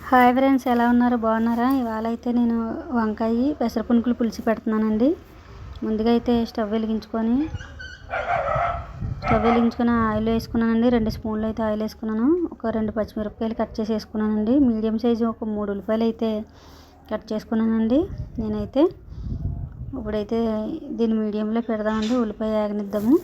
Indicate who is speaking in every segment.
Speaker 1: Hi friends, ఎలా ఉన్నారు? బాగున్నారా? ఇవాళ అయితే నేను వంకాయ పెసరపునుకులు పులుసు పెడుతున్నానండి. ముందుగా అయితే స్టవ్ వెలిగించుకొని ఆయిల్ వేసుకున్నానండి. 2 స్పూన్లు అయితే ఆయిల్ వేసుకున్నాను. ఒక 2 పచ్చిమిరపకాయలు కట్ చేసి వేసుకున్నానండి. మీడియం సైజు ఒక 3 ఉల్లిపాయలు అయితే కట్ చేసుకున్నానండి. నేనైతే ఇప్పుడైతే దీన్ని మీడియంలో పెడదామండి. ఉల్లిపాయ వేగనిద్దాము.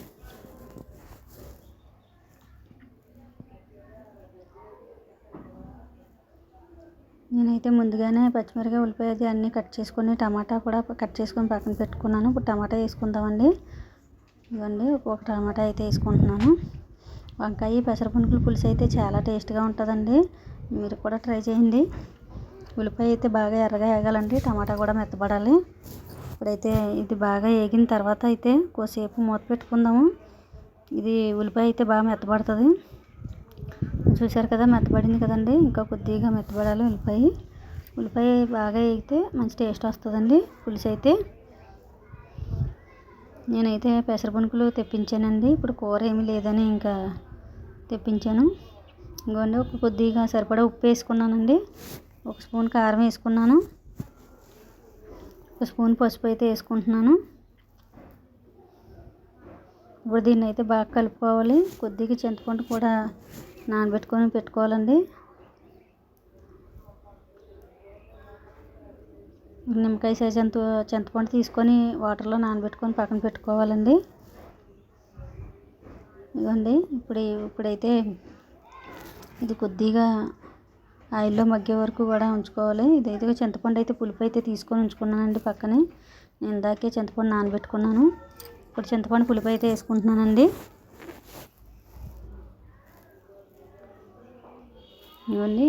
Speaker 1: నేనైతే ముందుగానే పచ్చిమిరపకాయ, ఉల్లిపాయ అన్నీ కట్ చేసుకొని, టమాటా కూడా కట్ చేసుకొని పక్కన పెట్టుకున్నాను. ఇప్పుడు టమాటా వేసుకుందామండి. ఇవ్వండి, ఒక టమాటా అయితే వేసుకుంటున్నాను. వంకాయ పెసరపునుకుల పులుసు అయితే చాలా టేస్ట్గా ఉంటుందండి. మీరు కూడా ట్రై చేయండి. ఉల్లిపాయ అయితే బాగా ఎర్రగా వేగాలండి. టమాటా కూడా మెత్తబడాలి. ఇప్పుడైతే ఇది బాగా వేగిన తర్వాత అయితే కొద్దిసేపు మూత పెట్టుకుందాము. ఇది ఉల్లిపాయ అయితే బాగా మెత్తబడుతుంది. చూసారు కదా, మెత్తబడింది కదండి. ఇంకా కొద్దిగా మెత్తబడాలి ఉల్లిపాయ బాగా వేగితే మంచి టేస్ట్ వస్తుందండి పులుసు అయితే. నేనైతే పెసరపునుకులు తెప్పించానండి. ఇప్పుడు కూర ఏమీ లేదని ఇంకా తెప్పించాను. ఇంకోండి, ఒక కొద్దిగా సరిపడా ఉప్పు వేసుకున్నానండి. 1 స్పూన్ కారం వేసుకున్నాను. 1 స్పూన్ పసుపు అయితే వేసుకుంటున్నాను. ఇప్పుడు దీన్ని అయితే బాగా కలుపుకోవాలి. కొద్దిగా చింతపండు కూడా నానబెట్టుకొని పెట్టుకోవాలండి. నిమ్మకాయ సైజ్ అంత చింతపండు తీసుకొని వాటర్లో నానబెట్టుకొని పక్కన పెట్టుకోవాలండి. ఇదిగోండి, ఇప్పుడైతే ఇది కొద్దిగా ఆయిల్లో మగ్గే వరకు కూడా ఉంచుకోవాలి. ఇదైతే చింతపండు అయితే పులుపు అయితే తీసుకొని ఉంచుకున్నానండి పక్కనే. నేను ఇందాకే చింతపండు నానబెట్టుకున్నాను. ఇప్పుడు చింతపండు పులుపు అయితే వేసుకుంటున్నానండి. ఇవన్నీ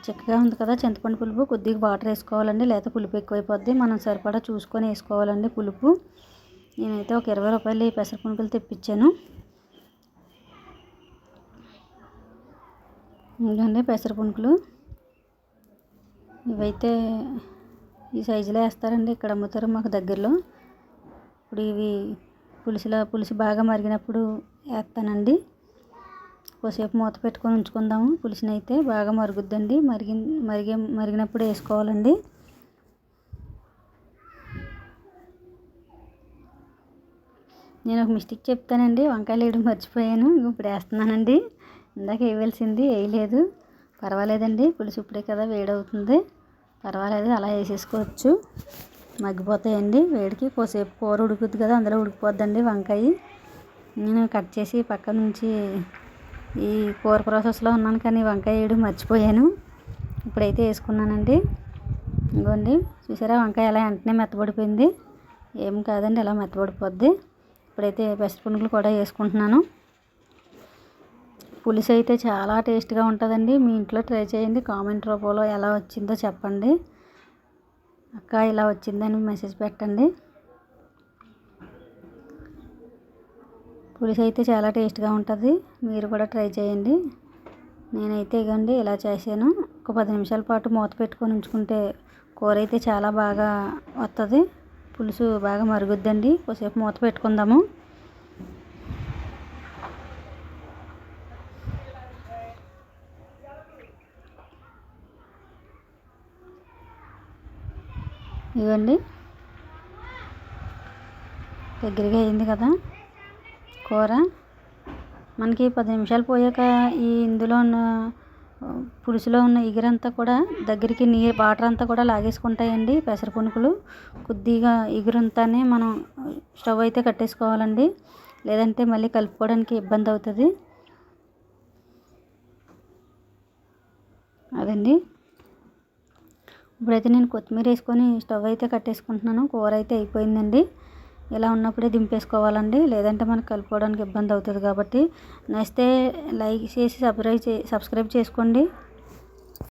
Speaker 1: చిక్కగా ఉంది కదా చింతపండు పులుపు. కొద్దిగా వాటర్ వేసుకోవాలండి, లేకపోతే పులుపు ఎక్కువైపోద్ది. మనం సరిపడా చూసుకొని వేసుకోవాలండి పులుపు. నేనైతే ఒక 20 రూపాయలు పెసరపునుకులు తెప్పించాను. ఇదండి పెసరపునుకులు. ఇవైతే ఈ సైజులో వేస్తారండి. ఇక్కడ అమ్ముతారు మాకు దగ్గరలో. ఇప్పుడు ఇవి పులుసు బాగా మరిగినప్పుడు వేస్తానండి. కొద్దిసేపు మూత పెట్టుకొని ఉంచుకుందాము. పులుసుని అయితే బాగా మరుగుద్దండి. మరిగినప్పుడు వేసుకోవాలండి. నేను ఒక మిస్టేక్ చెప్తానండి. వంకాయలు వేయడం మర్చిపోయాను. ఇప్పుడు వేస్తున్నానండి. ఇందాక వేయవలసింది వేయలేదు. పర్వాలేదండి, పులుసు ఇప్పుడే కదా వేడవుతుంది. పర్వాలేదు, అలా వేసేసుకోవచ్చు. మగ్గిపోతాయండి వేడికి. కొద్దిసేపు కూర ఉడుకుద్ది కదా, అందులో ఉడికిపోద్దండి వంకాయ. నేను కట్ చేసి పక్క నుంచి ఈ కూర ప్రాసెస్లో ఉన్నాను, కానీ వంకాయ వేయడం మర్చిపోయాను. ఇప్పుడైతే వేసుకున్నానండి. ఇంకోండి, చూసారా వంకాయ ఎలా వెంటనే మెత్తబడిపోయింది. ఏం కాదండి, ఎలా మెత్తబడిపోద్ది. ఇప్పుడైతే పెసరపునుకులు కూడా వేసుకుంటున్నాను. పులుసు అయితే చాలా టేస్ట్గా ఉంటుందండి. మీ ఇంట్లో ట్రై చేయండి. కామెంట్ రూపంలో ఎలా వచ్చిందో చెప్పండి. అక్క ఇలా వచ్చిందని మెసేజ్ పెట్టండి. పులుసు అయితే చాలా టేస్ట్గా ఉంటుంది. మీరు కూడా ట్రై చేయండి. నేనైతే ఇగండి ఇలా చేశాను. ఒక 10 నిమిషాల పాటు మూత పెట్టుకొని ఉంచుకుంటే కూర అయితే చాలా బాగా వస్తుంది. పులుసు బాగా మరుగుద్దండి. కొద్దిసేపు మూత పెట్టుకుందాము. ఇవ్వండి, దగ్గరగా అయింది కదా కూర. మనకి 10 నిమిషాలు పోయాక ఇందులో ఉన్న పులుసులో ఉన్న ఇగురంతా కూడా దగ్గరికి వాటర్ అంతా కూడా లాగేసుకుంటాయండి పెసరపునుకులు. కొద్దిగా ఇగురంతానే మనం స్టవ్ అయితే కట్టేసుకోవాలండి. లేదంటే మళ్ళీ కలుపుకోవడానికి ఇబ్బంది అవుతుంది. అదండి, ఇప్పుడైతే నేను కొత్తిమీర వేసుకొని స్టవ్ అయితే కట్టేసుకుంటున్నాను. కూర అయితే అయిపోయిందండి. ఇలా ఉన్నప్పుడే దింపేసుకోవాలండి, లేదంటే మనకు కలుపుకోవడానికి ఇబ్బంది అవుతుంది. కాబట్టి నచ్చితే లైక్ చేసి సబ్స్క్రైబ్ చేసుకోండి.